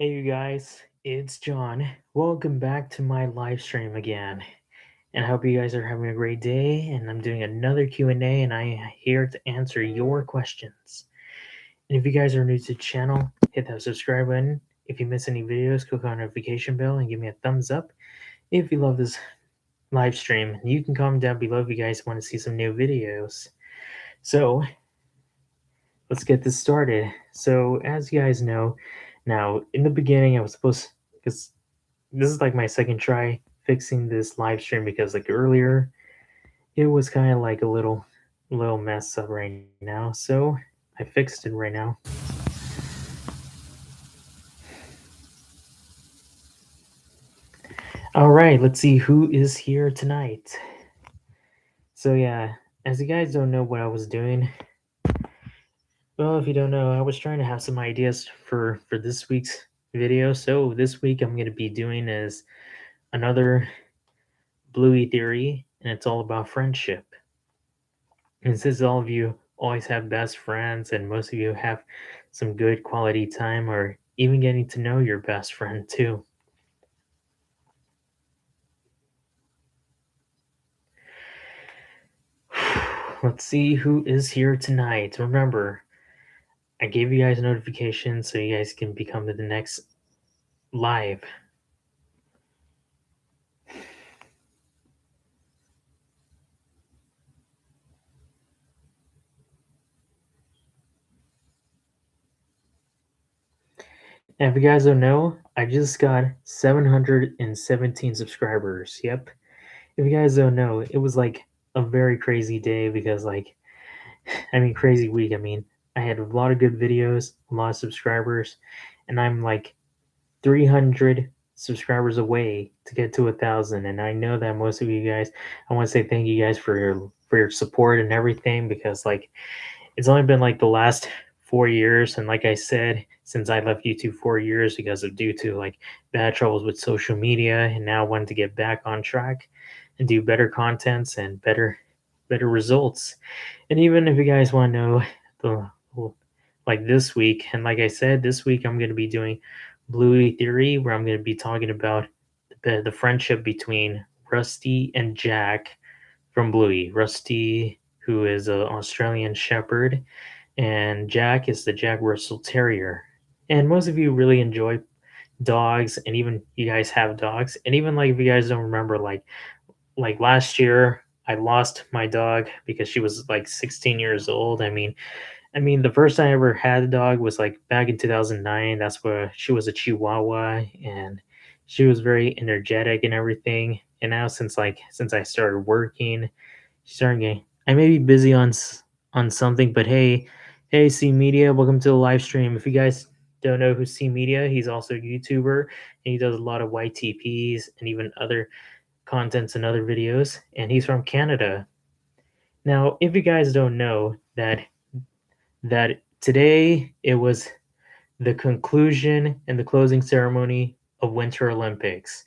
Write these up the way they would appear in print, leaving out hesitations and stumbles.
Hey you guys, it's John. Welcome back to my live stream again. And I hope you guys are having a great day and I'm doing another Q&A and I'm here to answer your questions. And if you guys are new to the channel, hit that subscribe button. If you miss any videos, click on the notification bell and give me a thumbs up. If you love this live stream, you can comment down below if you guys want to see some new videos. So, let's get this started. So, as you guys know, now in the beginning I was supposed because this is like my second try fixing this live stream because like earlier it was kind of like a little mess up right now. So I fixed it right now. All right, let's see who is here tonight. So yeah, as you guys don't know what I was doing, well, if you don't know, I was trying to have some ideas for this week's video. So this week I'm going to be doing is another Bluey theory, and it's all about friendship. And since all of you always have best friends, and most of you have some good quality time, or even getting to know your best friend too. Let's see who is here tonight. Remember, I gave you guys a notification so you guys can become the next live. And if you guys don't know, I just got 717 subscribers. Yep. If you guys don't know, it was like a very crazy day because crazy week. I had a lot of good videos, a lot of subscribers, and I'm like 300 subscribers away to get to 1,000. And I know that most of you guys, I want to say thank you guys for your support and everything because like it's only been like the last 4 years, and like I said, since I left YouTube 4 years because of due to like bad troubles with social media, and now wanted to get back on track and do better contents and better results. And even if you guys want to know the like this week, and like I said, this week I'm going to be doing Bluey Theory, where I'm going to be talking about the friendship between Rusty and Jack from Bluey. Rusty, who is an Australian Shepherd, and Jack is the Jack Russell Terrier. And most of you really enjoy dogs, and even you guys have dogs. And even like if you guys don't remember, like last year I lost my dog because she was like 16 years old. The first time I ever had a dog was like back in 2009. That's where she was a Chihuahua, and she was very energetic and everything. And now since I started working, she's starting getting. I may be busy on something, but hey, C Media, welcome to the live stream. If you guys don't know who C Media, he's also a YouTuber, and he does a lot of YTPs and even other contents and other videos. And he's from Canada. Now, if you guys don't know that today it was the conclusion and the closing ceremony of Winter Olympics.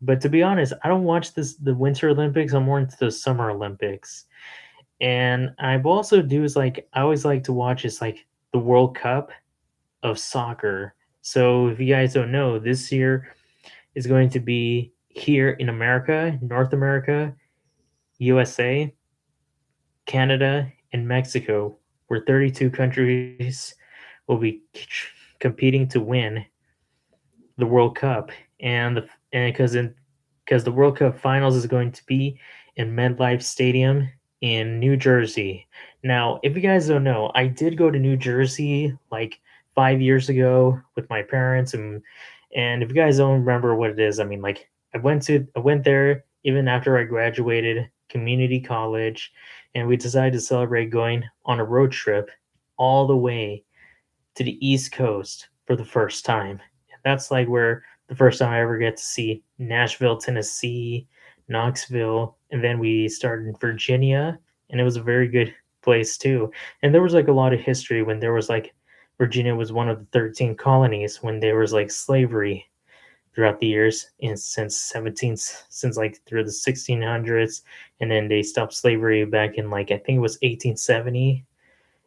But to be honest, I don't watch the Winter Olympics. I'm more into the Summer Olympics. And I've also do is like I always like to watch is like the World Cup of soccer. So if you guys don't know, this year is going to be here in America, North America, USA, Canada, and Mexico, where 32 countries will be competing to win the World Cup, and because the World Cup finals is going to be in MetLife Stadium in New Jersey. Now, if you guys don't know, I did go to New Jersey like 5 years ago with my parents, and if you guys don't remember what it is, I went there even after I graduated community college, and we decided to celebrate going on a road trip all the way to the East Coast for the first time. That's like where the first time I ever get to see Nashville, Tennessee, Knoxville, and then we started in Virginia, and it was a very good place too. And there was like a lot of history when there was like Virginia was one of the 13 colonies when there was like slavery throughout the years and since like through the 1600s, and then they stopped slavery back in like I think it was 1870,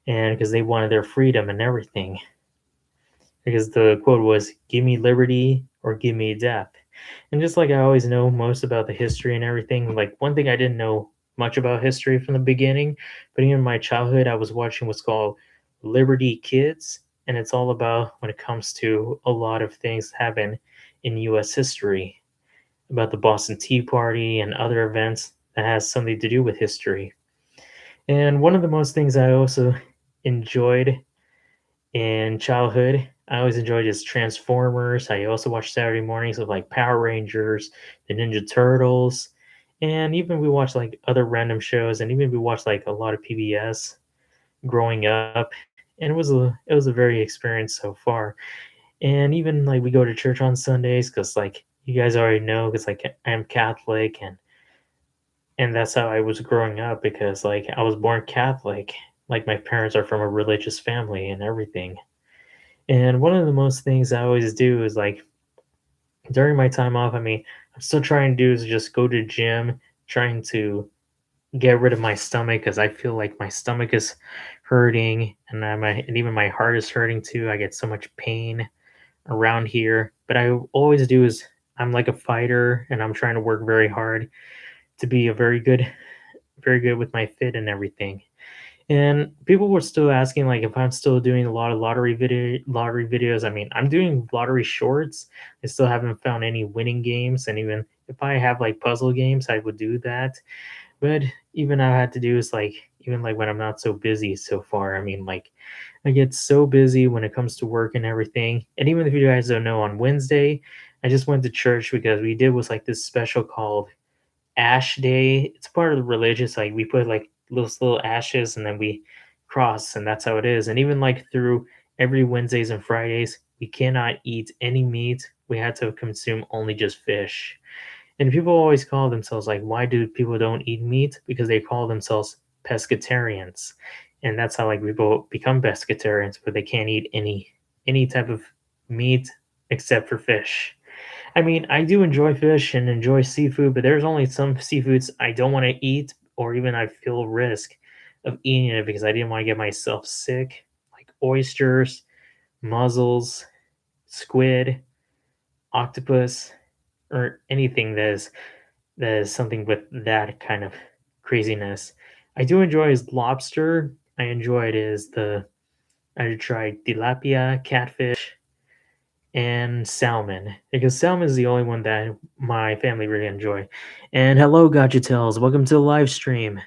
and because they wanted their freedom and everything. because the quote was, "Give me liberty or give me death." And just like I always know most about the history and everything, like one thing I didn't know much about history from the beginning, but even in my childhood, I was watching what's called Liberty Kids, and it's all about when it comes to a lot of things that happen in US history, about the Boston Tea Party and other events that has something to do with history. And one of the most things I also enjoyed in childhood, I always enjoyed just Transformers. I also watched Saturday mornings of like Power Rangers, the Ninja Turtles, and even we watched like other random shows, and even we watched like a lot of PBS growing up. And it was a very experience so far. And even like we go to church on Sundays because like you guys already know, because like I'm Catholic, and that's how I was growing up because like I was born Catholic. Like my parents are from a religious family and everything. And one of the most things I always do is like during my time off, I mean, I'm still trying to do is just go to gym, trying to get rid of my stomach because I feel like my stomach is hurting and even my heart is hurting too. I get so much pain around here. But I always do is I'm like a fighter and I'm trying to work very hard to be a very good with my fit and everything. And people were still asking like if I'm still doing a lot of lottery videos. I mean, I'm doing lottery shorts. I still haven't found any winning games, and even if I have like puzzle games, I would do that. But even I had to do is like even like when I'm not so busy so far. I mean, like I get so busy when it comes to work and everything. And even if you guys don't know, on Wednesday, I just went to church because we did was like this special called Ash Day. It's part of the religious, like we put like those little ashes and then we cross, and that's how it is. And even like through every Wednesdays and Fridays, we cannot eat any meat. We had to consume only just fish. And people always call themselves like, why do people don't eat meat? Because they call themselves pescatarians. And that's how like people become pescatarians, but they can't eat any type of meat except for fish. I mean, I do enjoy fish and enjoy seafood, but there's only some seafoods I don't want to eat, or even I feel risk of eating it because I didn't want to get myself sick, like oysters, mussels, squid, octopus, or anything that is something with that kind of craziness. I do enjoy his lobster. I enjoyed his the I tried tilapia, catfish, and salmon because salmon is the only one that my family really enjoy. And hello, Gotcha Tales. Welcome to the live stream.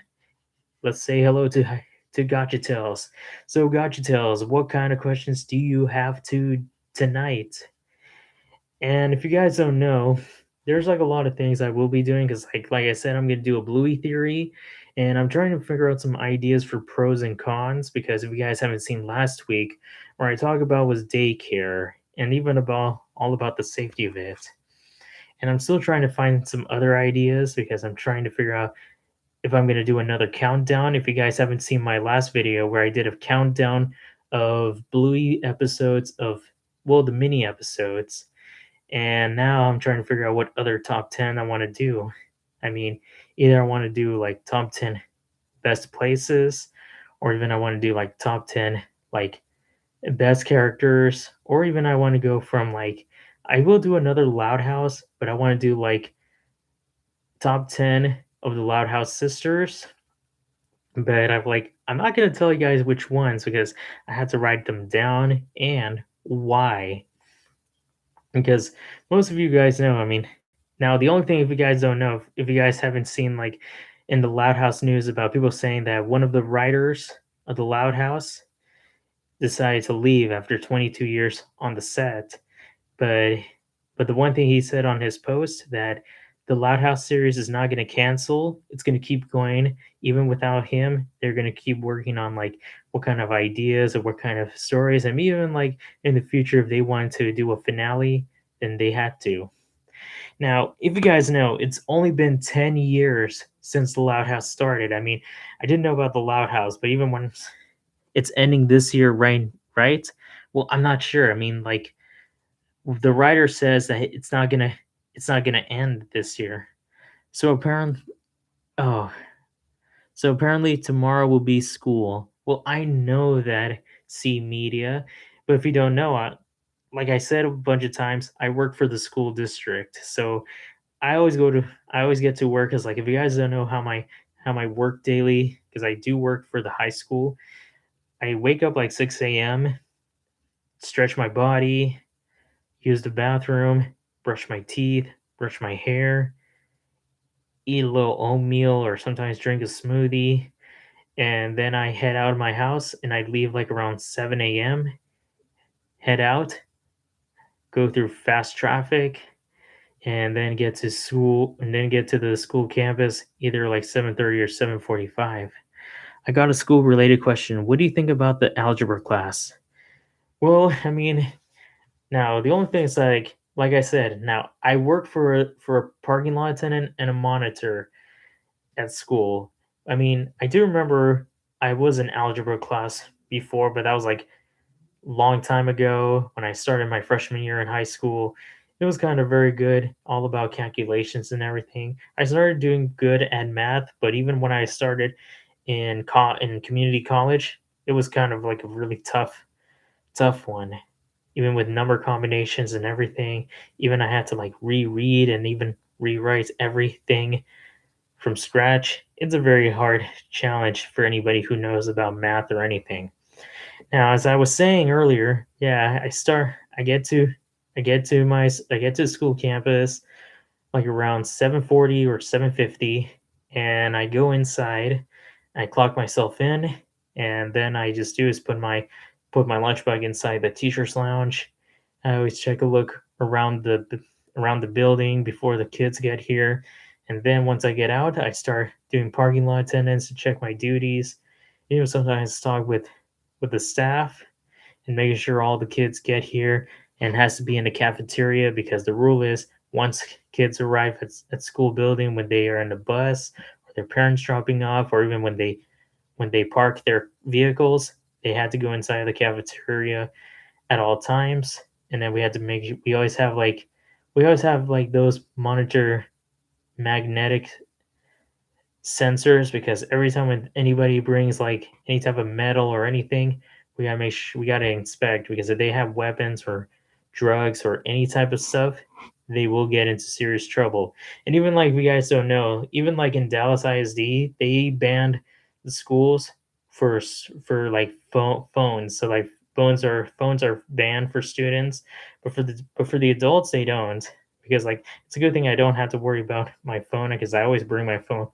Let's say hello to Gotcha Tales. So, Gotcha Tales, what kind of questions do you have to tonight? And if you guys don't know, there's like a lot of things I will be doing because, like I said, I'm gonna do a Bluey theory, and I'm trying to figure out some ideas for pros and cons. Because if you guys haven't seen last week, where I talk about was daycare, and even about all about the safety of it. And I'm still trying to find some other ideas because I'm trying to figure out if I'm gonna do another countdown. If you guys haven't seen my last video where I did a countdown of Bluey episodes of well, the mini episodes, and now I'm trying to figure out what other top 10 I want to do. I mean, either I want to do like top 10 best places, or even I want to do like top 10 like best characters, or even I want to go from like, I will do another Loud House, but I want to do like top 10 of the Loud House sisters. But I'm not going to tell you guys which ones because I had to write them down and why. Because most of you guys know, I mean, now the only thing if you guys don't know, if you guys haven't seen like in the Loud House news about people saying that one of the writers of the Loud House decided to leave after 22 years on the set, but the one thing he said on his post that the Loud House series is not going to cancel. It's going to keep going even without him. They're going to keep working on like what kind of ideas or what kind of stories, and even like in the future if they wanted to do a finale, then they had to. Now, if you guys know, it's only been 10 years since the Loud House started. I mean, I didn't know about the Loud House, but even when it's ending this year, right? Well, I'm not sure. I mean, like the writer says that it's not gonna end this year. So apparently, oh, so apparently tomorrow will be school. Well, I know that C Media, but if you don't know, like I said a bunch of times, I work for the school district. So I always go to I always get to work because like if you guys don't know how my work daily, because I do work for the high school, I wake up like 6 a.m., stretch my body, use the bathroom, brush my teeth, brush my hair, eat a little oatmeal or sometimes drink a smoothie, and then I head out of my house and I leave like around 7 a.m., head out, go through fast traffic, and then get to school and then get to the school campus either like 7:30 or 7:45. I got a school related question. What do you think about the algebra class? Well, I mean, now the only thing is like I said, now I work for a parking lot attendant and a monitor at school. I mean, I do remember I was in algebra class before, but that was like long time ago when I started my freshman year in high school. It was kind of very good, all about calculations and everything. I started doing good at math, but even when I started in community college, it was kind of like a really tough one. Even with number combinations and everything, even I had to like reread and even rewrite everything from scratch. It's a very hard challenge for anybody who knows about math or anything. Now, as I was saying earlier, yeah, I get to school campus like around 7:40 or 7:50, and I go inside, I clock myself in, and then I just do is put my lunch bag inside the teacher's lounge. I always check a look around the building before the kids get here, and then once I get out, I start doing parking lot attendance to check my duties. Sometimes talk with the staff and making sure all the kids get here and has to be in the cafeteria because the rule is once kids arrive at school building when they are in the bus or their parents dropping off or even when they park their vehicles, they had to go inside the cafeteria at all times. And then we always have like those monitor magnetic sensors because every time when anybody brings like any type of metal or anything, we gotta inspect because if they have weapons or drugs or any type of stuff, they will get into serious trouble. And even like we guys don't know, even like in Dallas ISD, they banned the schools for like phones. So like phones are banned for students, but for the adults they don't because like it's a good thing I don't have to worry about my phone because I always bring my phone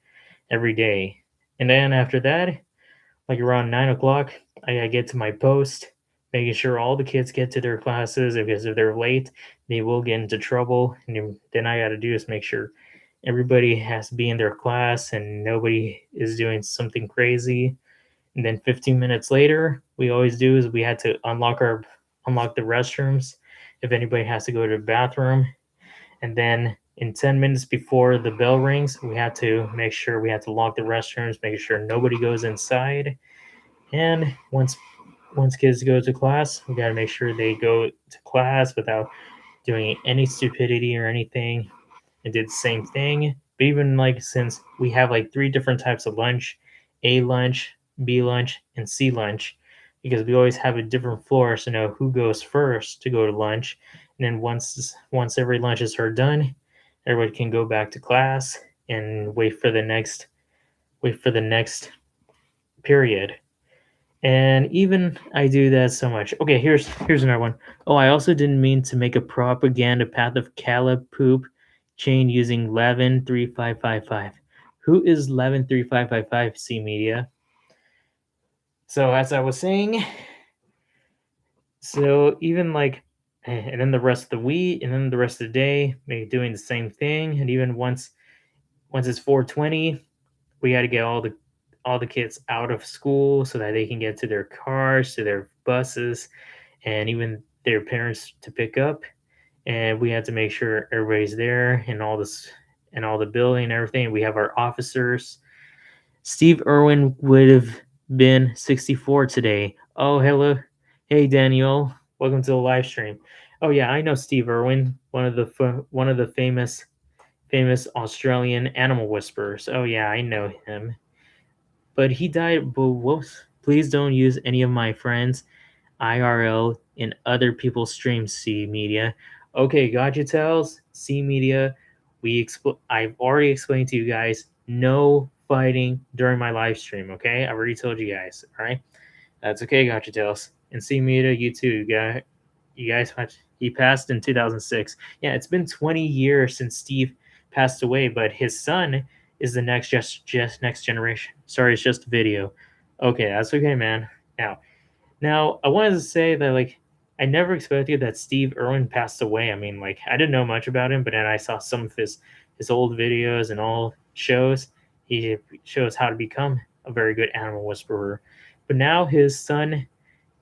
every day. And then after that, like around 9 o'clock, I get to my post, making sure all the kids get to their classes because if they're late, they will get into trouble. And then I got to do is make sure everybody has to be in their class and nobody is doing something crazy. And then 15 minutes later, we always do is we had to unlock the restrooms if anybody has to go to the bathroom, and then in 10 minutes before the bell rings, we had to make sure we had to lock the restrooms, making sure nobody goes inside. And once kids go to class, we got to make sure they go to class without doing any stupidity or anything, and did the same thing. But even like since we have like three different types of lunch, A lunch, B lunch, and C lunch, because we always have a different floors to know who goes first to go to lunch. And then once every lunch is heard done, everybody can go back to class and wait for the next period. And even I do that so much. Okay, here's another one. Oh, I also didn't mean to make a propaganda path of Caleb poop chain using Levin 3555. Who is Levin 3555? C Media. So as I was saying, so even like, and then the rest of the week, and then the rest of the day, maybe doing the same thing, and even once it's 4:20, we got to get all the kids out of school so that they can get to their cars, to their buses, and even their parents to pick up. And we had to make sure everybody's there and all the building and everything. We have our officers. Steve Irwin would have been 64 today. Oh, hello. Hey, Daniel. Welcome to the live stream. Oh yeah, I know Steve Irwin, one of the famous Australian animal whisperers. Oh yeah, I know him. But he died. But whoops! Please don't use any of my friends IRL in other people's streams, C Media. Okay, Gotcha Tells, C Media. I've already explained to you guys no fighting during my live stream. Okay, I already told you guys. All right, that's okay, Gotcha Tales. And C Media, you too. You guys watch. He passed in 2006. Yeah, it's been 20 years since Steve passed away, but his son is the just next generation. Sorry, it's just a video. Okay, that's okay, man. Now, I wanted to say that like I never expected that Steve Irwin passed away. I mean, like I didn't know much about him, but then I saw some of his old videos and all shows. He shows how to become a very good animal whisperer. But now his son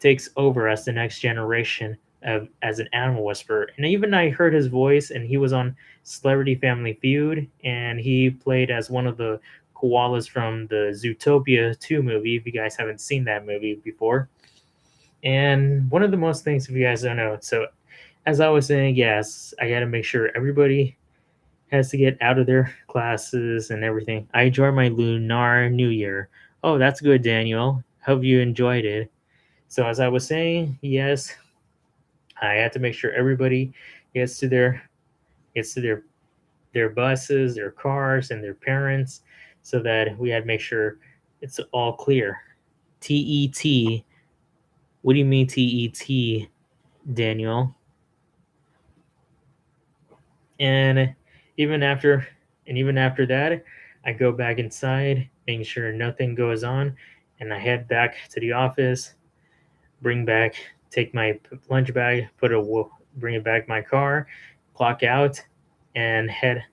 takes over as the next generation of as an animal whisperer. And even I heard his voice, and he was on Celebrity Family Feud, and he played as one of the koalas from the Zootopia 2 movie. If you guys haven't seen that movie before, and one of the most things, if you guys don't know, so as I was saying, yes, I got to make sure everybody has to get out of their classes and everything. I enjoyed my Lunar New Year. Oh, that's good, Daniel. Hope you enjoyed it. So as I was saying, yes, I had to make sure everybody gets to their buses, their cars, and their parents, so that we had to make sure it's all clear. TET. What do you mean TET, Daniel? And even after even after that, I go back inside, making sure nothing goes on, and I head back to the office, bring back take my lunch bag, bring it back my car, clock out, and head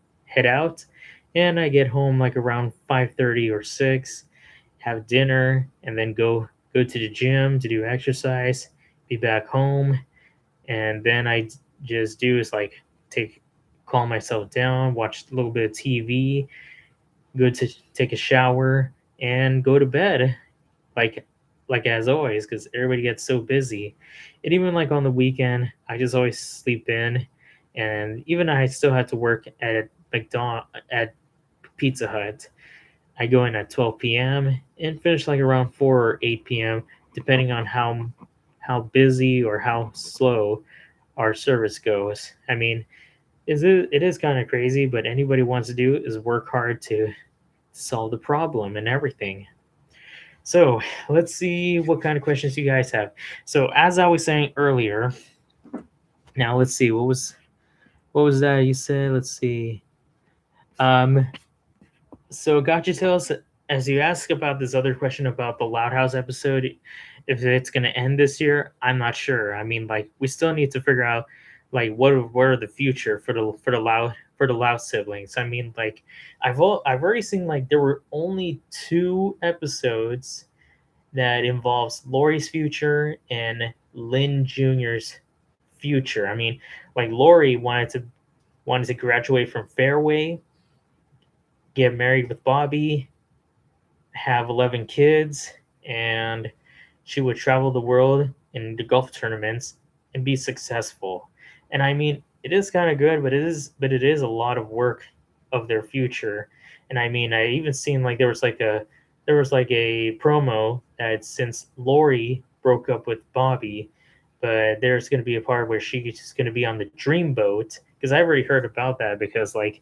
out. And I get home like around 5:30 or 6, have dinner, and then go to the gym to do exercise, be back home, and then I just do is like take calm myself down, watch a little bit of TV, go to take a shower, and go to bed like as always, because everybody gets so busy. And even like on the weekend, I just always sleep in, and even I still had to work at Pizza Hut. I go in at 12 p.m. and finish like around 4 or 8 p.m., depending on how busy or how slow our service goes. I mean, it is kind of crazy, but anybody wants to do is work hard to solve the problem and everything. So let's see what kind of questions you guys have. So as I was saying earlier, now let's see what was that you said. Let's see. Um, so Gotcha Tales, as you ask about this other question about the Loud House episode, if it's going to end this year, I'm not sure. I mean, like we still need to figure out like what are the future for the Loud siblings. I mean, like I've already seen like there were only 2 episodes that involves Lori's future and Lynn Jr.'s future. I mean, like Lori wanted to graduate from Fairway, get married with Bobby, have 11 kids, and she would travel the world in the golf tournaments and be successful. And I mean, it is kind of good, but it is a lot of work of their future. And I mean, I even seen like there was like a promo that since Lori broke up with Bobby, but there's going to be a part where she's going to be on the dream boat, because I've already heard about that, because like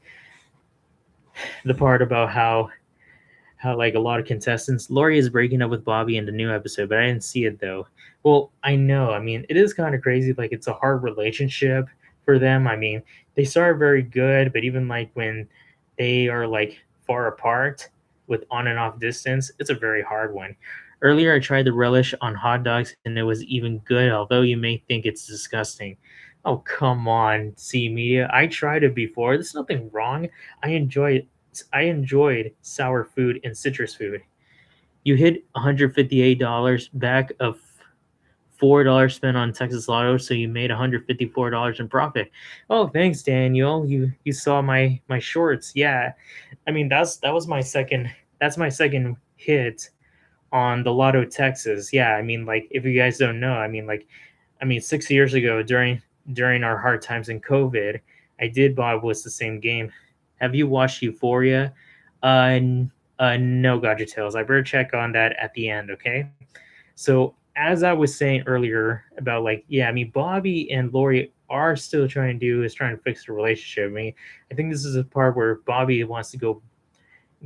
the part about how like a lot of contestants, Lori is breaking up with Bobby in the new episode, but I didn't see it though. Well, I know. I mean, it is kind of crazy. Like it's a hard relationship for them. I mean, they start very good, but even like when they are like far apart with on and off distance, it's a very hard one. Earlier, I tried the relish on hot dogs, and it was even good, although you may think it's disgusting. Oh, come on, C Media. I tried it before. There's nothing wrong. I enjoy it. I enjoyed sour food and citrus food. You hit $158 back of $4 spent on Texas Lotto, so you made $154 in profit. Oh, thanks, Daniel. You saw my shorts. Yeah, I mean that was my second. That's my second hit on the Lotto Texas. Yeah, I mean like if you guys don't know, I mean 6 years ago during our hard times in COVID, I did buy was the same game. Have you watched Euphoria? No, Gotcha Tales. I better check on that at the end. Okay. So as I was saying earlier about like, yeah, I mean, Bobby and Lori are still trying to do is trying to fix the relationship. I mean, I think this is a part where Bobby wants to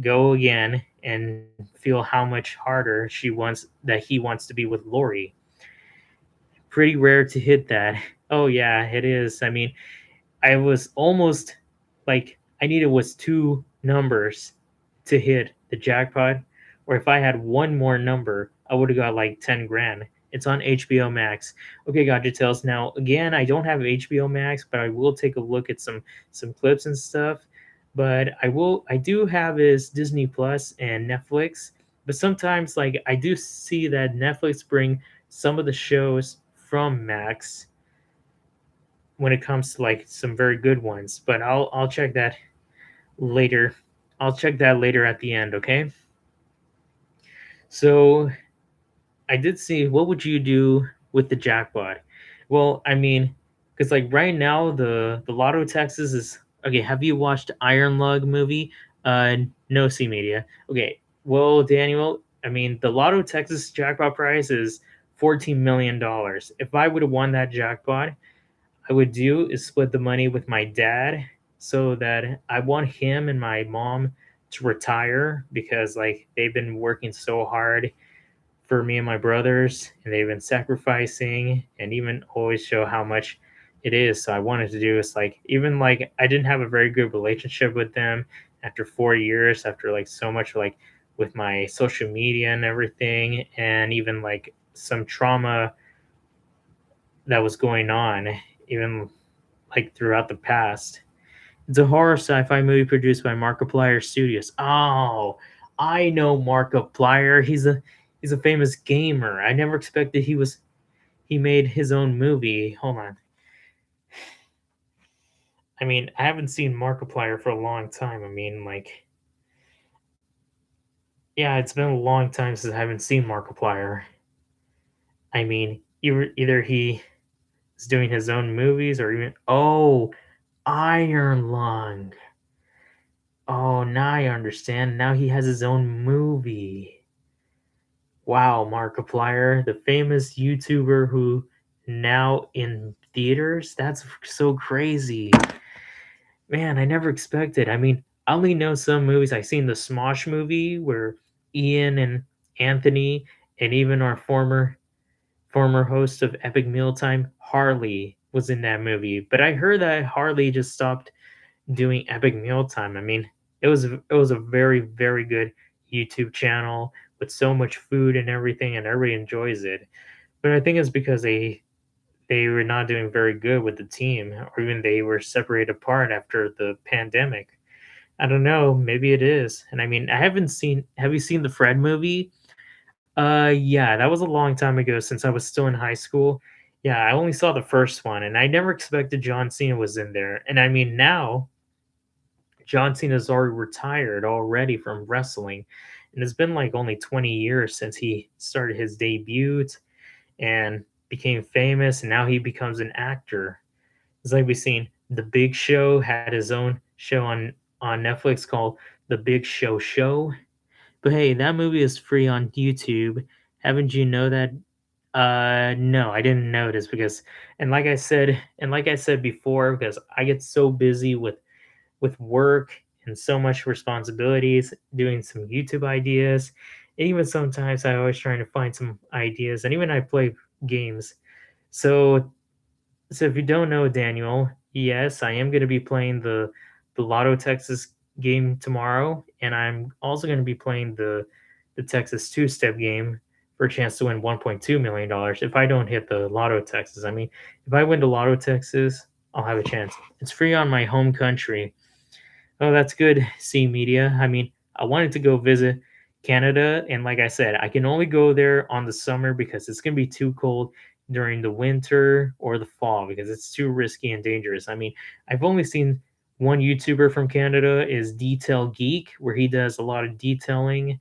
go again and feel how much harder he wants to be with Lori. Pretty rare to hit that. Oh yeah, it is. I mean, I was almost like I needed was two numbers to hit the jackpot, or if I had one more number, I would have got like 10 grand. It's on HBO Max. Okay, got details. Now again, I don't have HBO Max, but I will take a look at some clips and stuff. But I do have is Disney Plus and Netflix. But sometimes like I do see that Netflix bring some of the shows from Max when it comes to like some very good ones. But I'll check that later. I'll check that later at the end, okay? So I did see what would you do with the jackpot? Well, I mean, because like right now the Lotto Texas is okay. Have you watched Iron Lug movie? No, C Media. Okay, well, Daniel, I mean the Lotto Texas jackpot prize is $14 million. If I would have won that jackpot, I would do is split the money with my dad so that I want him and my mom to retire because like they've been working so hard for me and my brothers and they've been sacrificing and even always show how much it is. So I wanted to do is like even like I didn't have a very good relationship with them after 4 years, after like so much like with my social media and everything, and even like some trauma that was going on, even like throughout the past. It's a horror sci-fi movie produced by Markiplier Studios. Oh, I know Markiplier. He's a famous gamer. I never expected he made his own movie. Hold on. I mean, I haven't seen Markiplier for a long time. I mean, like, yeah, it's been a long time since I haven't seen Markiplier. I mean, either he is doing his own movies or even Iron Lung. Oh, now I understand. Now he has his own movie. Wow, Markiplier, the famous YouTuber who now in theaters? That's so crazy. Man, I never expected. I mean, I only know some movies. I seen the Smosh movie where Ian and Anthony and even our former host of Epic Mealtime, Harley, was in that movie. But I heard that Harley just stopped doing Epic Mealtime. I mean, it was a very very good YouTube channel with so much food and everything, and everybody enjoys it. But I think it's because they were not doing very good with the team, or even they were separated apart after the pandemic. I don't know. Maybe it is. And I mean, I haven't seen. Have you seen the Fred movie? Yeah, that was a long time ago since I was still in high school. Yeah, I only saw the first one, and I never expected John Cena was in there. And I mean, now John Cena's already retired already from wrestling, and it's been like only 20 years since he started his debut and became famous, and now he becomes an actor. It's like we've seen The Big Show had his own show on Netflix called The Big Show Show. But hey, that movie is free on YouTube. Haven't you know that? No, I didn't notice because, and like I said before, because I get so busy with work and so much responsibilities, doing some YouTube ideas. And even sometimes I always trying to find some ideas, and even I play games. So, so if you don't know Daniel, yes, I am going to be playing the Lotto Texas game tomorrow, and I'm also going to be playing the Texas two step game for a chance to win $1.2 million. If I don't hit the Lotto Texas, I mean, if I win the Lotto Texas, I'll have a chance. It's free on my home country. Oh, that's good, C Media. I mean, I wanted to go visit Canada, and like I said, I can only go there on the summer because it's gonna be too cold during the winter or the fall because it's too risky and dangerous. I mean, I've only seen one YouTuber from Canada is Detail Geek, where he does a lot of detailing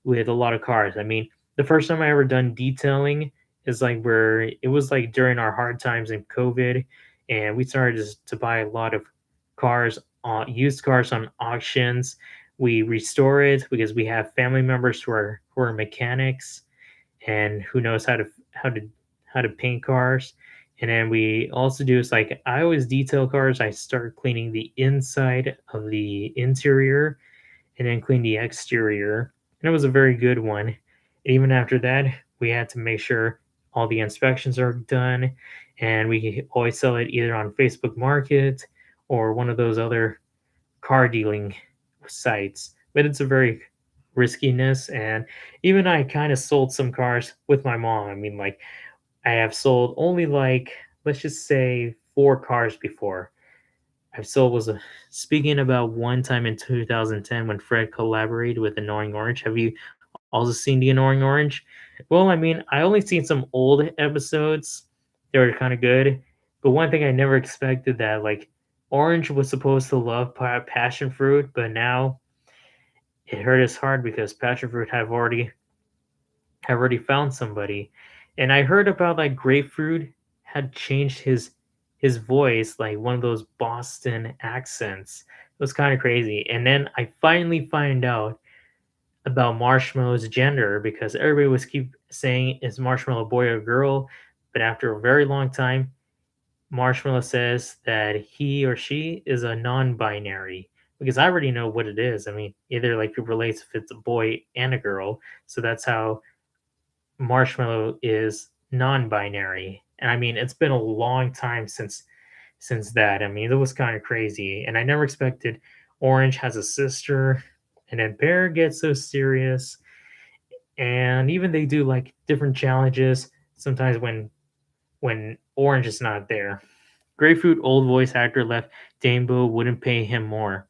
with a lot of cars. I mean, the first time I ever done detailing is like where it was like during our hard times in COVID, and we started to buy a lot of cars, used cars on auctions. We restore it because we have family members who are mechanics and who knows how to how to paint cars. And then we also do is like I always detail cars. I start cleaning the inside of the interior and then clean the exterior. And it was a very good one. And even after that, we had to make sure all the inspections are done, and we always sell it either on Facebook Market or one of those other car dealing sites. But it's a very riskiness, and even I kind of sold some cars with my mom. I mean, like I have sold only like let's just say 4 cars before. I've sold was a speaking about one time in 2010 when Fred collaborated with Annoying Orange. Have you also seen the Annoying Orange? Well, I mean, I only seen some old episodes. They were kind of good, but one thing I never expected that like Orange was supposed to love passion fruit, but now it hurt his heart because passion fruit have already found somebody. And I heard about like grapefruit had changed his voice, like one of those Boston accents. It was kind of crazy. And then I finally find out about Marshmallow's gender because everybody was keep saying is Marshmallow a boy or girl, but after a very long time, Marshmallow says that he or she is a non-binary because I already know what it is. I mean, either like it relates if it's a boy and a girl, so that's how Marshmallow is non-binary. And I mean, it's been a long time since that. I mean, it was kind of crazy, and I never expected Orange has a sister, and then Bear gets so serious, and even they do like different challenges sometimes when Orange is not there. Grapefruit old voice actor left Daimbo wouldn't pay him more.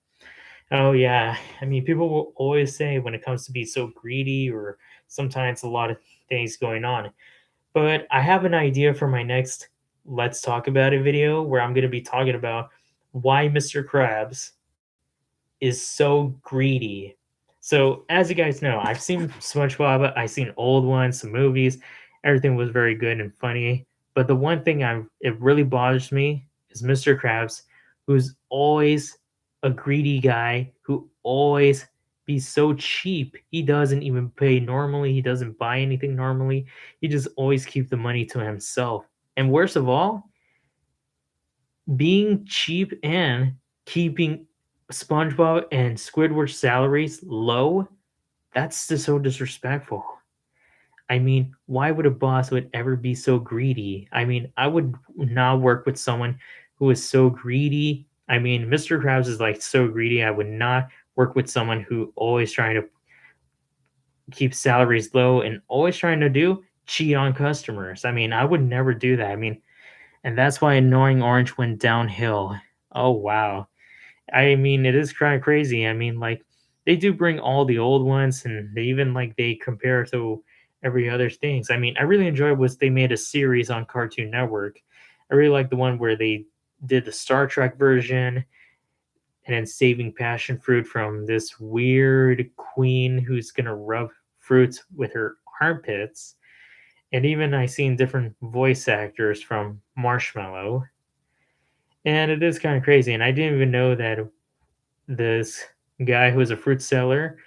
Oh yeah, I mean, people will always say when it comes to be so greedy or sometimes a lot of things going on. But I have an idea for my next Let's Talk About It video where I'm going to be talking about why Mr. Krabs is so greedy. So, as you guys know, I've seen SpongeBob, I've seen old ones, some movies. Everything was very good and funny. But the one thing it really bothers me is Mr. Krabs, who's always a greedy guy who always be so cheap. He doesn't even pay normally. He doesn't buy anything normally. He just always keep the money to himself. And worst of all, being cheap and keeping SpongeBob and Squidward's salaries low, that's just so disrespectful. I mean, why would a boss would ever be so greedy? I mean, I would not work with someone who is so greedy. I mean, Mr. Krabs is like so greedy. I would not work with someone who always trying to keep salaries low and always trying to do cheat on customers. I mean, I would never do that. I mean, and that's why Annoying Orange went downhill. Oh wow. I mean, it is kind of crazy. I mean, like they do bring all the old ones, and they even like they compare to every other things. I mean, I really enjoyed was they made a series on Cartoon Network. I really like the one where they did the Star Trek version, and then saving passion fruit from this weird queen who's gonna rub fruits with her armpits. And even I seen different voice actors from Marshmallow, and it is kind of crazy. And I didn't even know that this guy who is a fruit seller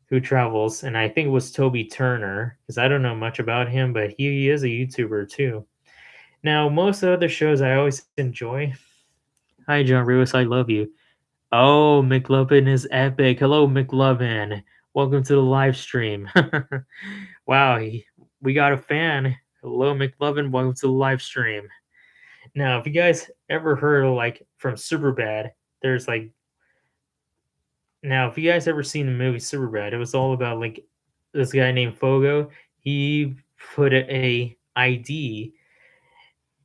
who travels, and I think it was Toby Turner, because I don't know much about him, but he is a YouTuber too. Now, most of the other shows I always enjoy. Hi, John Lewis, I love you. Oh, McLovin is epic. Hello, McLovin. Welcome to the live stream. Wow, we got a fan. Hello, McLovin. Welcome to the live stream. Now, if you guys ever heard of, like from Superbad, there's like now, if you guys ever seen the movie Superbad, it was all about like this guy named Fogo. He put a ID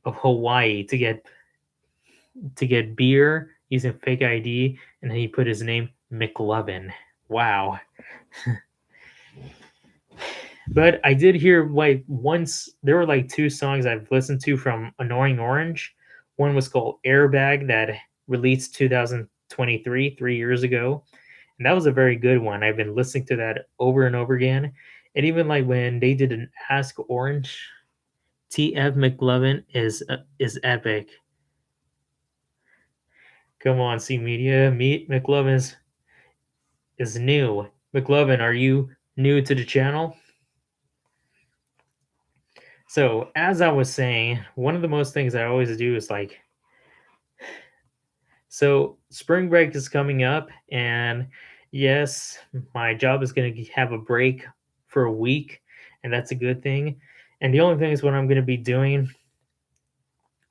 of Hawaii to get beer using fake ID, and then he put his name McLovin. Wow. But I did hear like once there were like 2 songs I've listened to from Annoying Orange. One was called Airbag that released 2023, 3 years ago. And that was a very good one. I've been listening to that over and over again. And even like when they did an Ask Orange, TF McLovin is epic. Come on, C Media. Meet McLovin is new. McLovin, are you new to the channel? So, as I was saying, one of the most things I always do is like, so spring break is coming up, and yes, my job is going to have a break for a week, and that's a good thing. And the only thing is what I'm going to be doing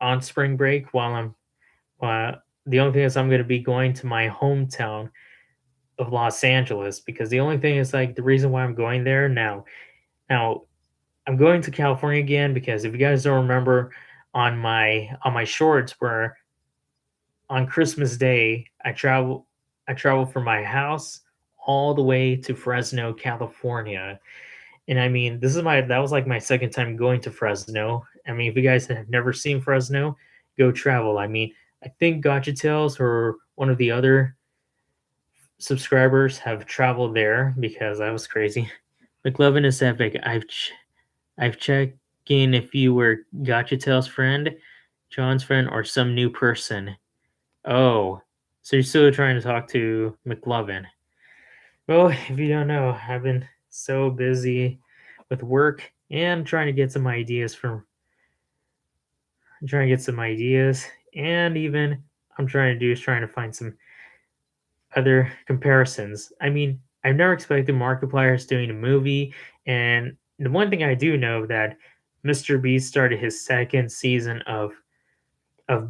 on spring break the only thing is I'm going to be going to my hometown of Los Angeles because the only thing is like the reason why I'm going there now I'm going to California again because if you guys don't remember on my shorts where on Christmas Day I travel from my house all the way to Fresno, California. And I mean, that was like my second time going to Fresno. I mean, if you guys have never seen Fresno, go travel. I mean, I think Gotcha Tales or one of the other subscribers have traveled there because that was crazy. McLovin is epic. I've checked in if you were Gotcha Tales friend, John's friend, or some new person. Oh, so you're still trying to talk to McLovin? Well, if you don't know, I've been so busy with work and trying to get some ideas, and even I'm trying to do is trying to find some other comparisons. I mean, I've never expected Markiplier's doing a movie, and the one thing I do know that Mr. Beast started his second season of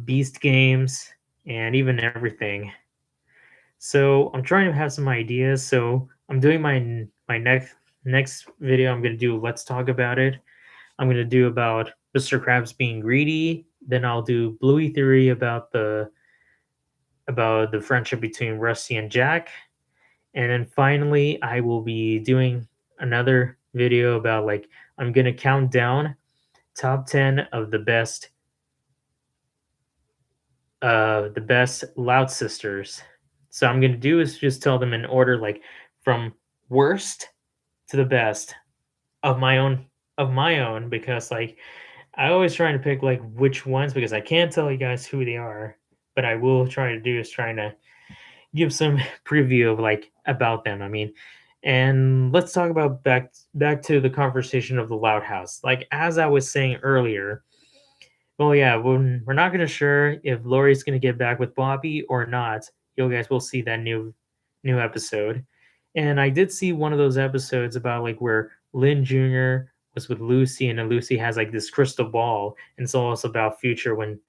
Beast Games and even everything. So I'm trying to have some ideas. So I'm doing my next video. I'm gonna do let's talk about it. I'm gonna do about Mr. Krabs being greedy. Then I'll do Bluey theory about the friendship between Rusty and Jack. And then finally, I will be doing another video about like I'm gonna count down top 10 of the best Loud Sisters. So I'm gonna do is just tell them in order, like from worst to the best of my own, because like I always trying to pick like which ones because I can't tell you guys who they are, but I will try to do is trying to give some preview of like about them. I mean, and let's talk about back to the conversation of the Loud House. Like as I was saying earlier, well, yeah, we're not gonna sure if Lori's gonna get back with Bobby or not. You guys will see that new episode. And I did see one of those episodes about like where Lynn Jr. was with Lucy, and then Lucy has like this crystal ball, and it's also about future when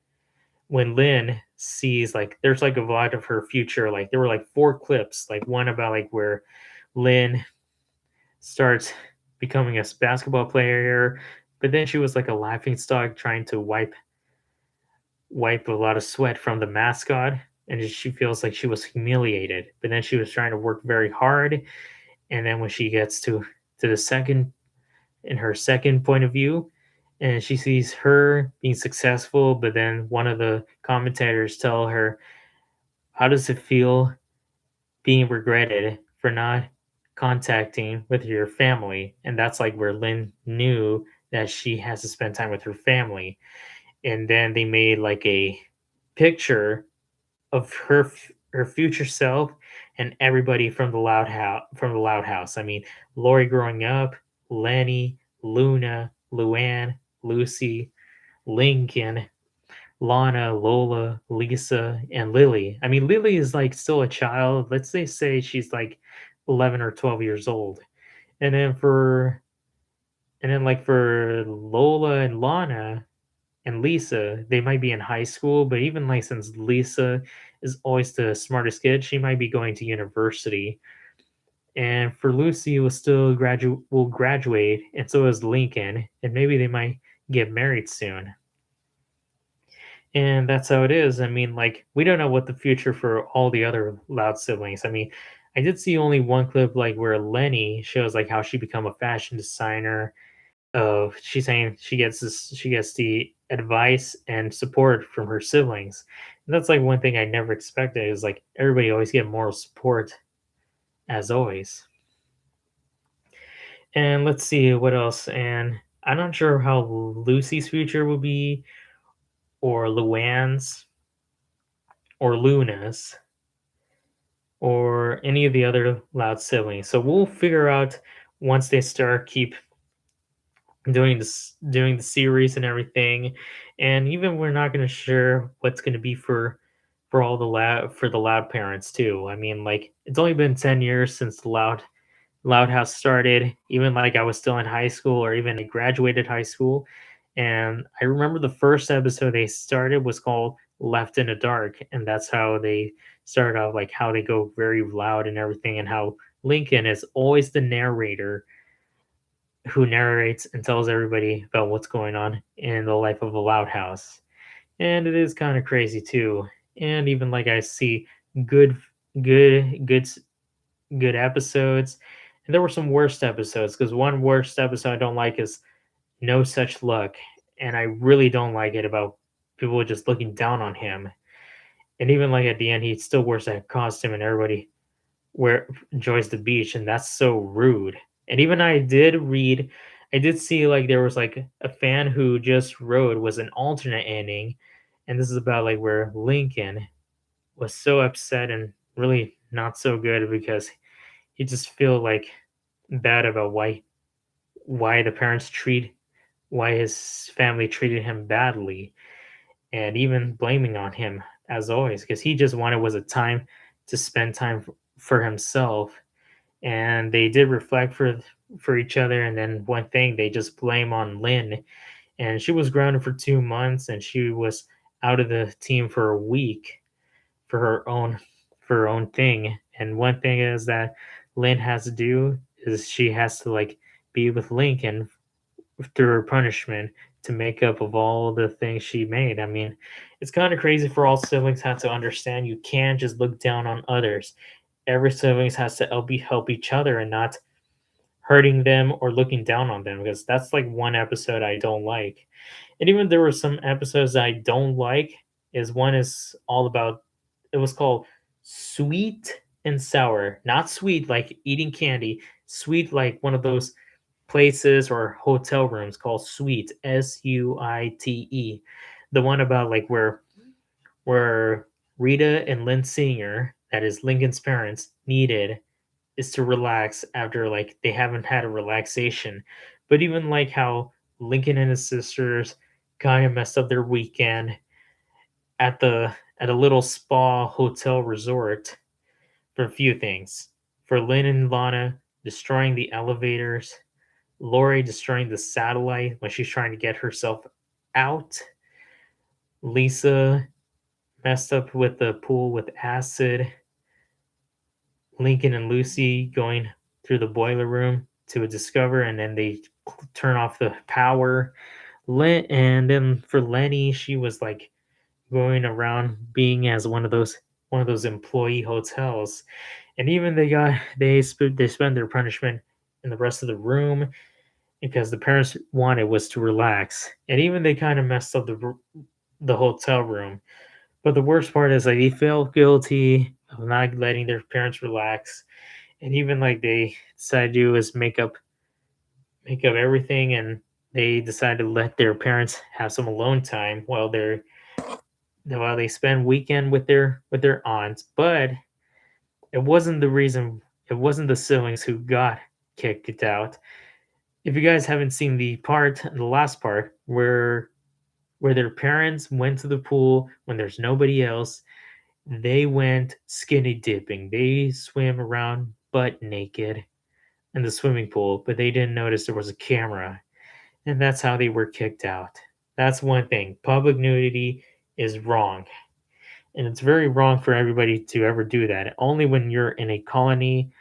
Lynn sees like there's like a lot of her future. Like there were like four clips, like one about like where Lynn starts becoming a basketball player, but then she was like a laughing stock trying to wipe a lot of sweat from the mascot, and she feels like she was humiliated, but then she was trying to work very hard, and then when she gets to the second in her second point of view, and she sees her being successful, but then one of the commentators tell her, how does it feel being regretted for not contacting with your family? And that's like where Lynn knew that she has to spend time with her family. And then they made like a picture of her future self and everybody from the Loud House. I mean, Lori growing up, Lenny, Luna, Luann, Lucy, Lincoln, Lana, Lola, Lisa, and Lily. I mean, Lily is like still a child. Say she's like 11 or 12 years old. And then for Lola and Lana, and Lisa, they might be in high school, but even like since Lisa is always the smartest kid, she might be going to university. And for Lucy, will graduate, and so is Lincoln, and maybe they might get married soon. And that's how it is. I mean, like we don't know what the future for all the other Loud siblings. I mean, I did see only one clip like where Lenny shows like how she become a fashion designer of she's saying she gets the advice and support from her siblings. And that's like one thing I never expected is like everybody always get moral support as always. And let's see what else. And I'm not sure how Lucy's future will be, or Luann's, or Luna's, or any of the other Loud siblings. So we'll figure out once they start keep doing the series and everything, and even we're not gonna sure what's gonna be for all the loud parents too. I mean, like, it's only been 10 years since the Loud House started, even like I was still in high school or even I graduated high school. And I remember the first episode they started was called Left in the Dark. And that's how they started off, like how they go very loud and everything, and how Lincoln is always the narrator who narrates and tells everybody about what's going on in the life of a Loud House. And it is kind of crazy too. And even like I see good, good good episodes, and there were some worst episodes. Because one worst episode I don't like is No Such Luck, and I really don't like it about people just looking down on him. And even like at the end, he still wears that costume, and everybody where enjoys the beach, and that's so rude. And even I did see like there was like a fan who just wrote was an alternate ending, and this is about like where Lincoln was so upset and really not so good because he just feel like bad about why the parents treat why his family treated him badly, and even blaming on him as always, because he just wanted was a time to spend time for himself. And they did reflect for each other, and then one thing they just blame on Lynn, and she was grounded for 2 months, and she was out of the team for a week for her own thing. And one thing is that Lynn has to do is she has to like be with Lincoln through her punishment to make up of all the things she made. I mean, it's kind of crazy for all siblings have to understand you can't just look down on others. Every siblings has to help each other and not hurting them or looking down on them, because that's like one episode I don't like. And even there were some episodes I don't like. Is one is all about it was called Sweet and Sour. Not sweet like eating candy, sweet like one of those places or hotel rooms called Suite, Suite. The one about like where Rita and Lynn Singer, that is Lincoln's parents, needed is to relax after like they haven't had a relaxation. But even like how Lincoln and his sisters kind of messed up their weekend at a little spa hotel resort for a few things. For Lynn and Lana destroying the elevators, Lori destroying the satellite when she's trying to get herself out, Lisa messed up with the pool with acid, Lincoln and Lucy going through the boiler room to discover, and then they turn off the power. And then for Lenny, she was like going around being as one of those employee hotels, and even they spend their punishment in the rest of the room because the parents wanted was to relax, and even they kind of messed up the hotel room. But the worst part is like they felt guilty of not letting their parents relax, and even like they decided to do is make up everything, and they decided to let their parents have some alone time while they spend weekend with their aunts. But it wasn't the reason. It wasn't the siblings who got kicked out. If you guys haven't seen the last part where their parents went to the pool when there's nobody else, they went skinny dipping. They swim around butt naked in the swimming pool, but they didn't notice there was a camera, and that's how they were kicked out. That's one thing. Public nudity is wrong, and it's very wrong for everybody to ever do that. Only when you're in a colony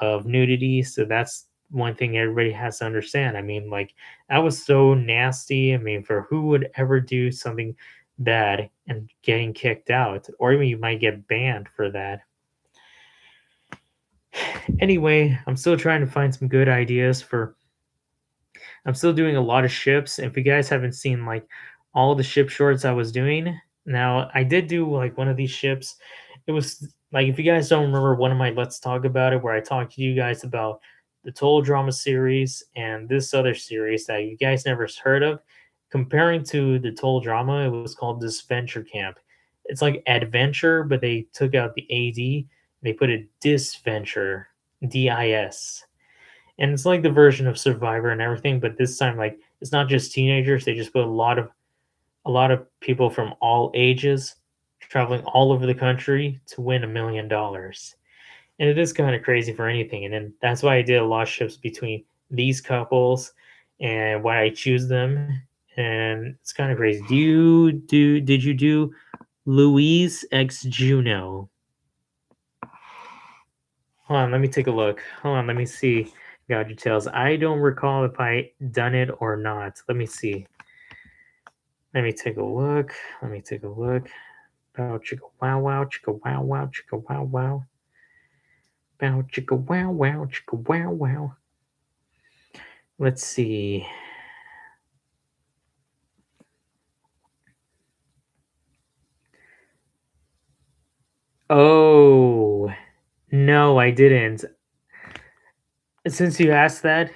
of nudity. So that's one thing everybody has to understand. I mean, like, that was so nasty. I mean, for who would ever do something bad and getting kicked out, or even you might get banned for that. Anyway, I'm still trying to find some good ideas for I'm still doing a lot of ships. If you guys haven't seen like all the ship shorts I was doing, now I did do like one of these ships. It was like if you guys don't remember one of my Let's Talk About It, where I talked to you guys about the Total Drama series and this other series that you guys never heard of. Comparing to the Total Drama, it was called Disventure Camp. It's like adventure, but they took out the AD, they put a disventure, DIS, and it's like the version of Survivor and everything, but this time like it's not just teenagers. They just put a lot of people from all ages traveling all over the country to win $1 million. And it is kind of crazy for anything. And then that's why I did a lot of ships between these couples and why I choose them. And it's kind of crazy. Did you do Louise X Juno? Hold on, let me take a look. Hold on, let me see. God details. I don't recall if I done it or not. Let me see. Let me take a look. Let me take a look. Bow chicka wow wow chicka wow wow chicka wow wow. Bow chicka wow wow chicka wow wow. Let's see. Oh, no, I didn't. Since you asked that,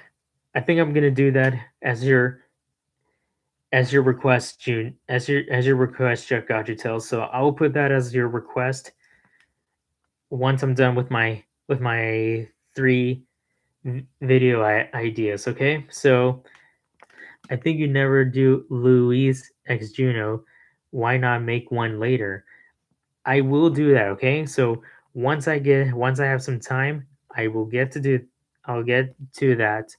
I think I'm gonna do that as your request, June. As your request, Jeff Gajutel. So I will put that as your request once I'm done with my three video ideas. Okay, so I think you never do Louise X Juno. Why not make one later? I will do that. Okay, so once I have some time, I will get to do. I'll get to that,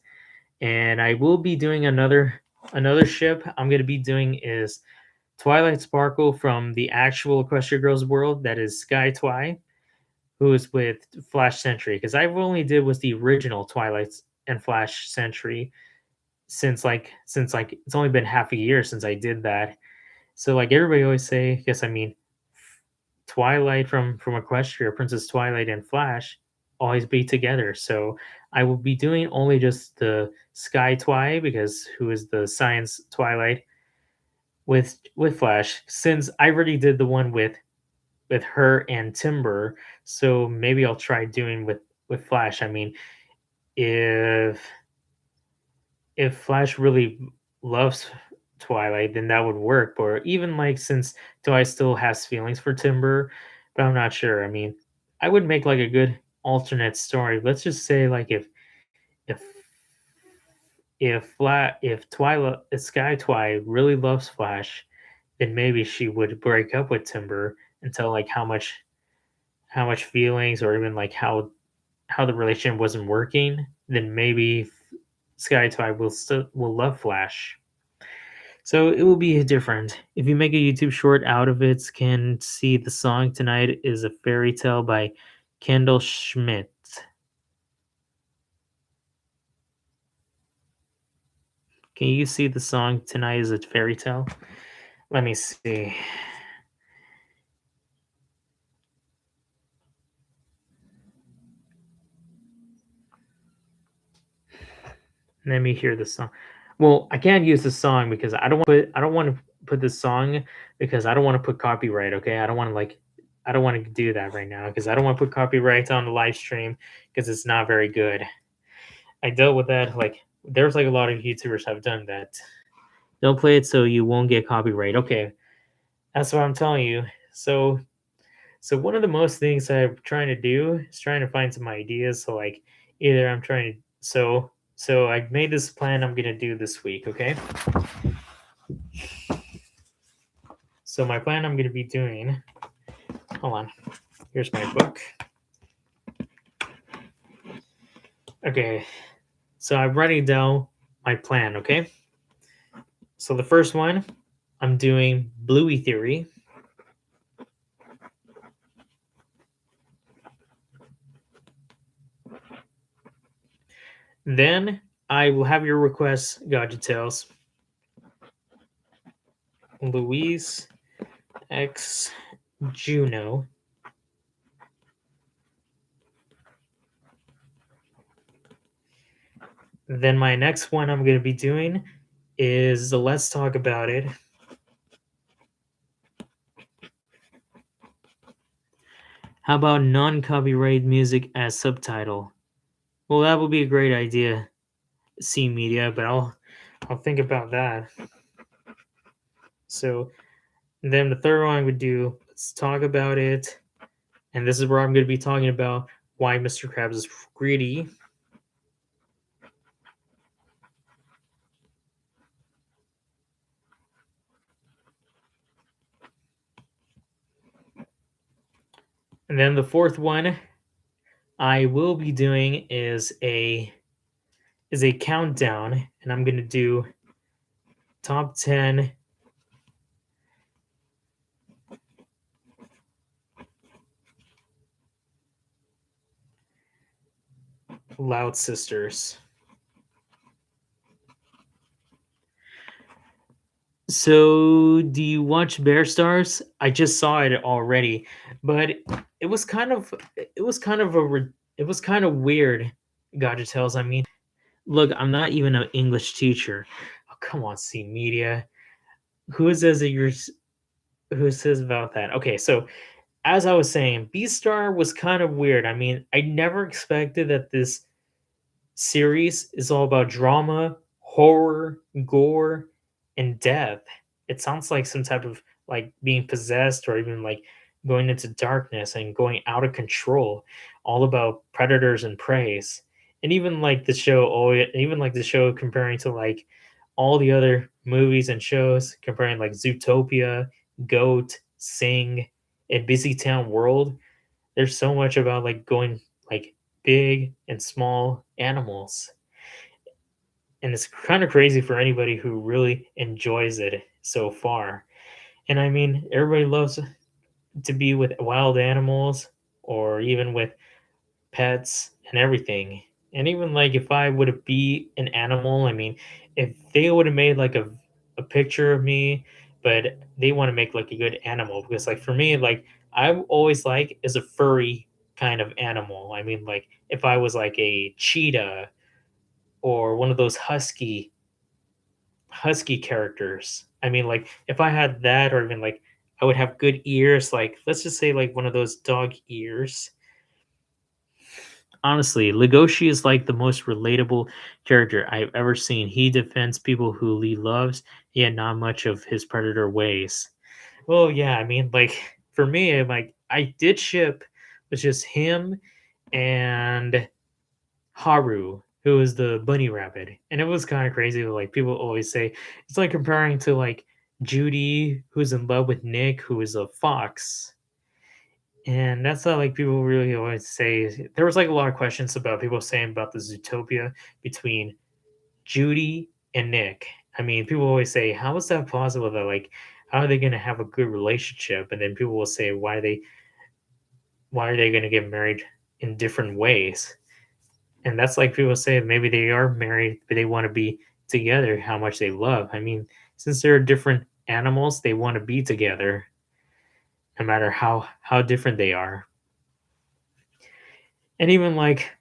and I will be doing another ship. I'm gonna be doing is Twilight Sparkle from the actual Equestria Girls world. That is Sky Twi, who is with Flash Sentry. Because I've only did was the original Twilight and Flash Sentry since it's only been half a year since I did that. So like everybody always say, yes, I mean Twilight from Equestria, Princess Twilight and Flash always be together. So I will be doing only just the Sky Twi because who is the Science Twilight with Flash, since I already did the one with her and Timber. So maybe I'll try doing with Flash. I mean, if if Flash really loves Twilight, then that would work. Or even like since Twilight still has feelings for Timber, but I'm not sure. I mean, I would make like a good alternate story. Let's just say like if if Twilight if Sky Twi really loves Flash, then maybe she would break up with Timber and tell like how much feelings or even like how the relationship wasn't working, then maybe Sky Twi will love Flash. So it will be different. If you make a YouTube short out of it, can see the song tonight is a fairy tale by Kendall Schmidt. Can you see the song tonight is a fairy tale? Let me see. Let me hear the song. Well, I can't use the song because I don't want to put the song because I don't want to put copyright. Okay, I don't want to do that right now because I don't want to put copyright on the live stream because it's not very good. I dealt with that. Like there's like a lot of YouTubers have done that. Don't play it so you won't get copyright. Okay, that's what I'm telling you. So one of the most things I'm trying to do is trying to find some ideas. So like either I'm trying to so I made this plan I'm gonna do this week. Okay. So my plan I'm gonna be doing. Hold on. Here's my book. Okay. So I'm writing down my plan. Okay. So the first one, I'm doing Bluey Theory. Then I will have your requests, God Details. Louise X Juno. Then my next one I'm going to be doing is the Let's Talk About It. How about non-copyright music as subtitle? Well, that would be a great idea, C Media, but I'll think about that. So then the third one I would do, let's talk about it. And this is where I'm going to be talking about why Mr. Krabs is greedy. And then the fourth one I will be doing is a countdown, and I'm gonna do top 10 Loud Sisters. So, do you watch Bear Stars? I just saw it already, but it was kind of it was kind of it was kind of weird. Gotcha tells. I mean, look, I'm not even an English teacher. Oh, come on, C Media. Who says that you're? Who says about that? Okay, so as I was saying, Beastar was kind of weird. I mean, I never expected that this series is all about drama, horror, gore, and death. It sounds like some type of like being possessed or even like going into darkness and going out of control, all about predators and preys. And even like the show, even like the show comparing to like all the other movies and shows, comparing like Zootopia, Goat, Sing, and Busy Town World. There's so much about like going like big and small animals. And it's kind of crazy for anybody who really enjoys it so far. And I mean, everybody loves to be with wild animals or even with pets and everything. And even like if I would be an animal, I mean, if they would have made like a picture of me, but they want to make like a good animal because like for me, like I always like is a furry kind of animal. I mean, like if I was like a cheetah or one of those husky characters. I mean, like if I had that, or even like I would have good ears. Like let's just say like one of those dog ears. Honestly, Legoshi is like the most relatable character I've ever seen. He defends people who Lee loves, yet not much of his predator ways. Well, yeah, I mean, like for me, like I did ship was just him and Haru, who is the bunny rabbit. And it was kind of crazy. Like people always say, it's like comparing to like Judy, who's in love with Nick, who is a fox. And that's not like people really always say. There was like a lot of questions about people saying about the Zootopia between Judy and Nick. I mean, people always say, how is that possible that like how are they gonna have a good relationship? And then people will say, why are they gonna get married in different ways? And that's like people say maybe they are married, but they want to be together, how much they love. I mean, since they're different animals, they want to be together no matter how different they are. And even like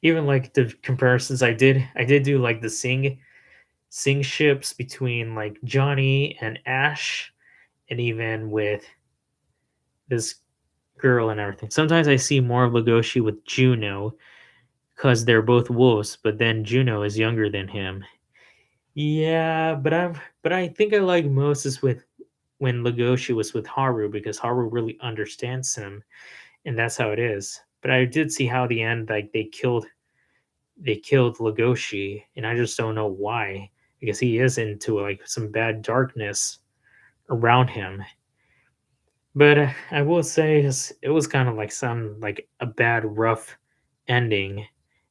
the comparisons I did do like the sing ships between like Johnny and Ash and even with this girl and everything. Sometimes I see more of Legoshi with Juno because they're both wolves, but then Juno is younger than him. Yeah, but I think I like most is with when Legoshi was with Haru because Haru really understands him, and that's how it is. But I did see how the end like they killed Legoshi, and I just don't know why because he is into like some bad darkness around him. But I will say it was kind of like some like a bad rough ending.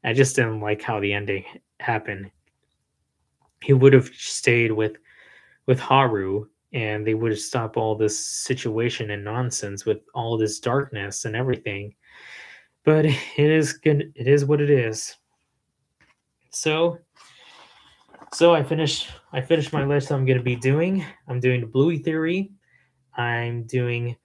I just didn't like how the ending happened. He would have stayed with Haru, and they would stop all this situation and nonsense with all this darkness and everything. But it is good. It is what it is. So I finished my list. I'm gonna be doing. I'm doing the Bluey theory. I'm doing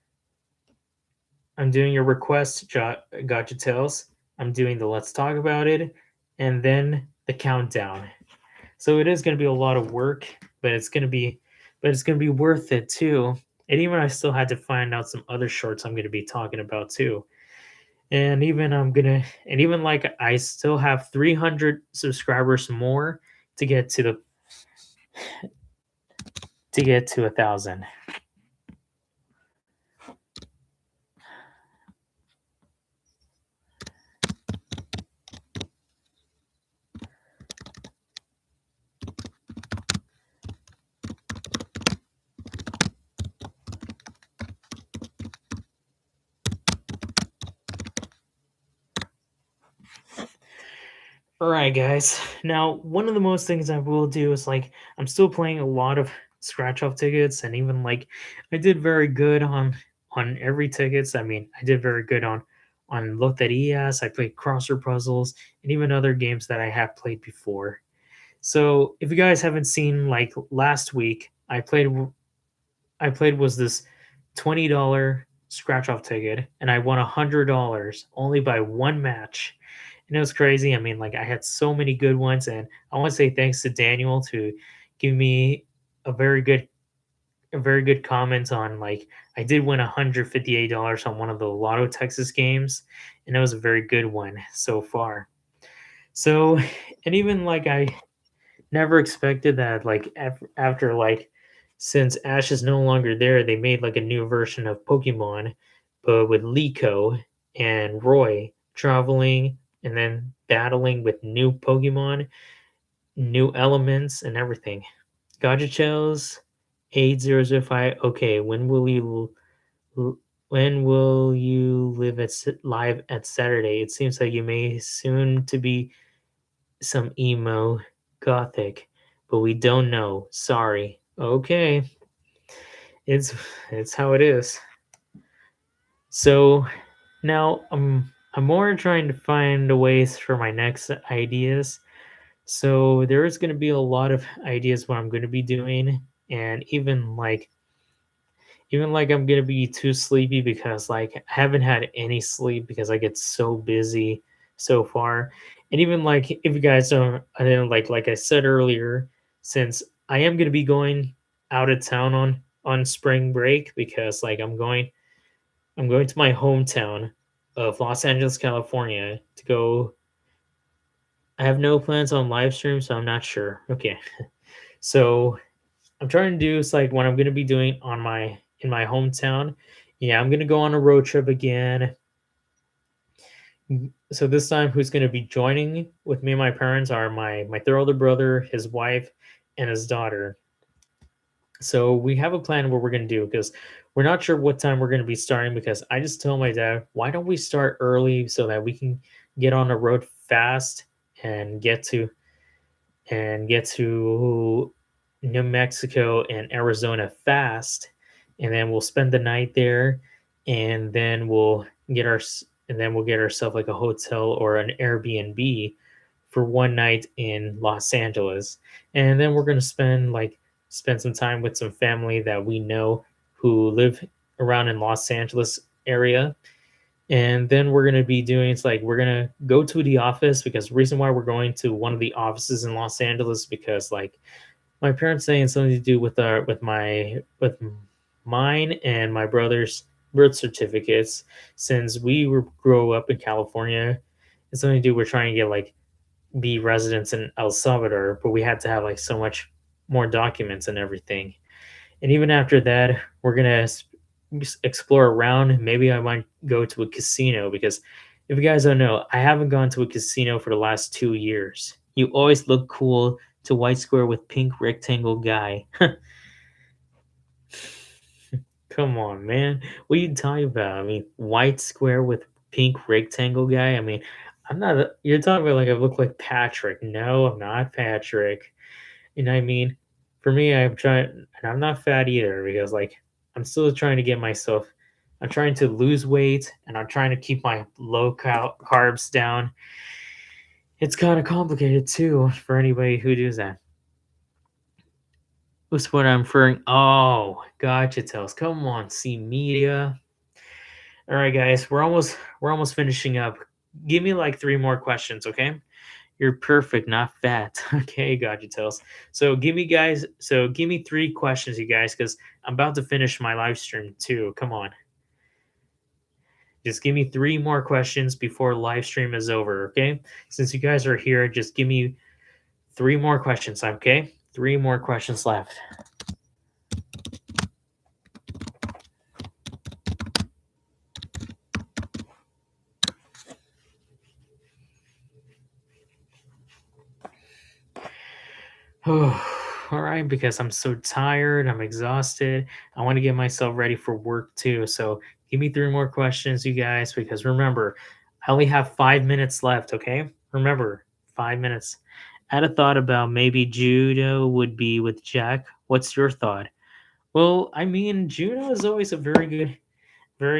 I'm doing your request, Gotcha Tales. I'm doing the let's talk about it, and then the countdown. So it is going to be a lot of work, but it's going to be worth it too. And even I still had to find out some other shorts I'm going to be talking about too. And even like I still have 300 subscribers more to get to 1,000. All right, guys. Now, one of the most things I will do is like I'm still playing a lot of scratch off tickets, and even like I did very good on every tickets. I mean, I did very good on Loterias. I played crossword puzzles and even other games that I have played before. So, if you guys haven't seen, like last week, I played was this $20 scratch off ticket, and I won $100 only by one match. And it was crazy. I mean, like I had so many good ones, and I want to say thanks to Daniel to give me a very good a very good comment on like I did win $158 on one of the Lotto Texas games, and it was a very good one so far. So, and even like I never expected that like after like since Ash is no longer there, they made like a new version of Pokemon, but with Liko and Roy traveling and then battling with new Pokemon, new elements and everything. Gotcha Shells 8005. Okay, when will you live at Saturday? It seems like you may soon to be some emo gothic, but we don't know. Sorry. Okay, it's it's how it is. So now I'm more trying to find a ways for my next ideas. So there is going to be a lot of ideas what I'm going to be doing, and even like I'm gonna be too sleepy because like I haven't had any sleep because I get so busy so far. And even like if you guys don't I don't like I said earlier, since I am gonna be going out of town on spring break because like I'm going to my hometown of Los Angeles, California to go. I have no plans on live stream, so I'm not sure. Okay. So I'm trying to do is like what I'm gonna be doing on my in my hometown. Yeah, I'm gonna go on a road trip again. So this time, who's gonna be joining with me and my parents are my third older brother, his wife, and his daughter. So we have a plan what we're gonna do because we're not sure what time we're gonna be starting because I just told my dad, why don't we start early so that we can get on the road fast and get to New Mexico and Arizona fast, and then we'll spend the night there, and then we'll get ourselves like a hotel or an Airbnb for one night in Los Angeles, and then we're gonna spend some time with some family that we know who live around in Los Angeles area, and then we're gonna be doing it's like we're gonna go to the office because the reason why we're going to one of the offices in Los Angeles because like my parents saying something to do with our with mine and my brother's birth certificates since we were grow up in California. It's something to do we're trying to get like be residents in El Salvador, but we had to have like so much more documents and everything. And even after that, we're gonna just explore around. Maybe I might go to a casino because if you guys don't know, I haven't gone to a casino for the last 2 years. You always look cool to white square with pink rectangle guy. Come on, man. What are you talking about? I mean, white square with pink rectangle guy. I mean, I'm not. You're talking about like I look like Patrick. No, I'm not Patrick. And I mean, for me, I'm trying, and I'm not fat either because like I'm still trying to get myself. I'm trying to lose weight, and I'm trying to keep my carbs down. It's kind of complicated too for anybody who does that. What's what I'm referring? Oh, gotcha. Tells. Come on, see media. All right, guys, we're almost finishing up. Give me like three more questions, okay? You're perfect, not fat. Okay, gotcha, Tells. So give me three questions, you guys, because I'm about to finish my live stream too. Come on. Just give me three more questions before live stream is over, okay? Since you guys are here, just give me three more questions, okay? Three more questions left. All right, because I'm so tired, I'm exhausted. I want to get myself ready for work too. So give me three more questions, you guys, because remember, I only have 5 minutes left, okay? Remember, 5 minutes. I had a thought about maybe Juno would be with Jack. What's your thought? Well, I mean, Juno is always a very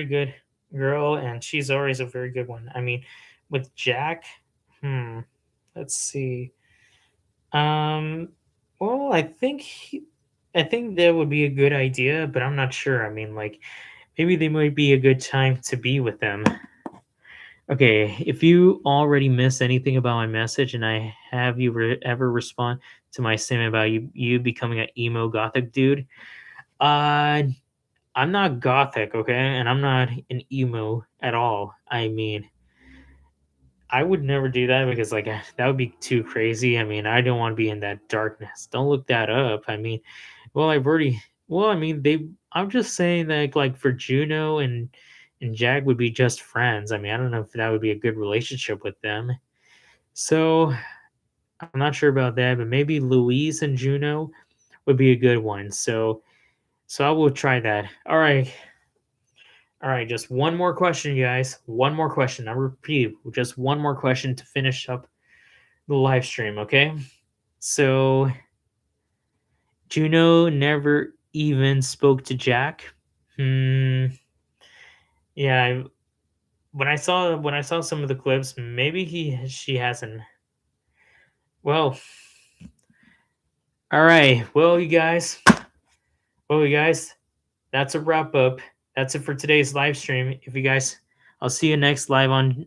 good girl, and she's always a very good one. I mean, with Jack, hmm, let's see. Um, well, I think that would be a good idea, but I'm not sure. I mean, like, maybe they might be a good time to be with them. Okay, if you already missed anything about my message and I have you ever respond to my statement about you becoming an emo gothic dude, uh, I'm not gothic, okay, and I'm not an emo at all. I mean, I would never do that because like that would be too crazy. I mean, I don't want to be in that darkness. Don't look that up. I mean, well, I've already. Well, I mean, they. I'm just saying that like for Juno and Jag would be just friends. I mean, I don't know if that would be a good relationship with them. So I'm not sure about that, but maybe Louise and Juno would be a good one. So I will try that. All right. Just one more question, you guys. One more question. I repeat, just one more question to finish up the live stream. Okay. So Juno never even spoke to Jack. Hmm. Yeah. When I saw some of the clips, maybe she hasn't. Well, all right. Well, you guys, that's a wrap up. That's it for today's live stream. If you guys, I'll see you next live on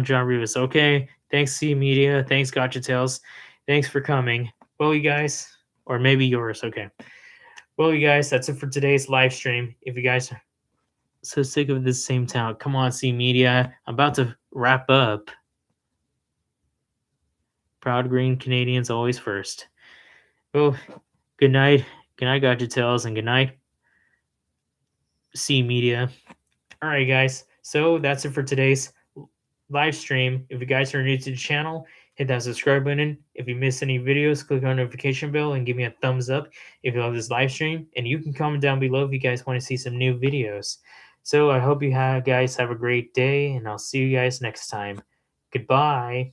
John Rivas. Okay. Thanks, C Media. Thanks, Gotcha Tales. Thanks for coming. Well, you guys, or maybe yours. Okay. Well, you guys, that's it for today's live stream. If you guys are so sick of this same town, come on, C Media. I'm about to wrap up. Proud Green Canadians always first. Well, good night. Good night, Gotcha Tales, and good night, C Media. All right, guys. So that's it for today's live stream. If you guys are new to the channel, hit that subscribe button. If you miss any videos, click on the notification bell and give me a thumbs up if you love this live stream. And you can comment down below if you guys want to see some new videos. So I hope you guys have a great day, and I'll see you guys next time. Goodbye.